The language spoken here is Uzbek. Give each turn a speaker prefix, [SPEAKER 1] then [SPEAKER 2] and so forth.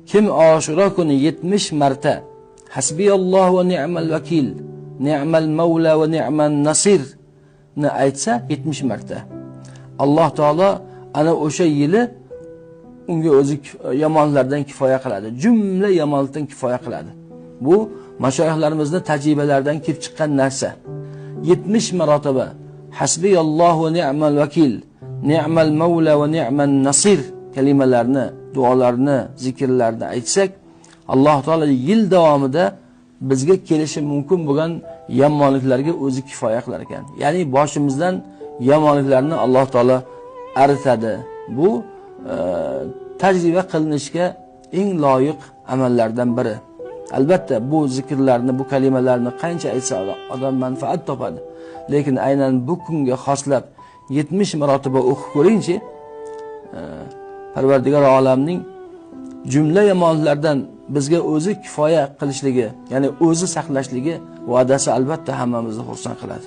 [SPEAKER 1] kim Oshura kuni 70 marta hasbiyallohu va ni'mal vakil, ni'mal mavla va ni'man nasir ni aytsa 70 marta, Alloh taolo ana o'sha yili unga o'zi yomonlardan kifoya qiladi. Jumla yomonlikdan kifoya qiladi. Bu mashoyixlarimizning tajribalaridan kelib chiqqan narsa. 70 marotaba hasbiyallohu va ni'mal vakil, ni'mal mavla va ni'man nasir kalimalarni, duolarni, zikrlarni aytsak, Alloh taolo yil davomida bizga kelishi mumkin bo'lgan yomonliklarga o'zi kifoya qilar ekan. Ya'ni boshimizdan yomonliklarni Alloh taolo aritadi. Bu tajriba qilinishga eng loyiq amallardan biri. Albatta bu zikrlarni, bu kalimalarni qancha aytsa odam manfaat topadi. Lekin aynan bu kunga xoslab 70 marotaba o'qib ko'ringchi, Parvardigor olamning jumla yomonlardan bizga o'zi kifoya qilishligi, ya'ni o'zi saqlashligi va'dasi albatta hammamizni xursand qiladi.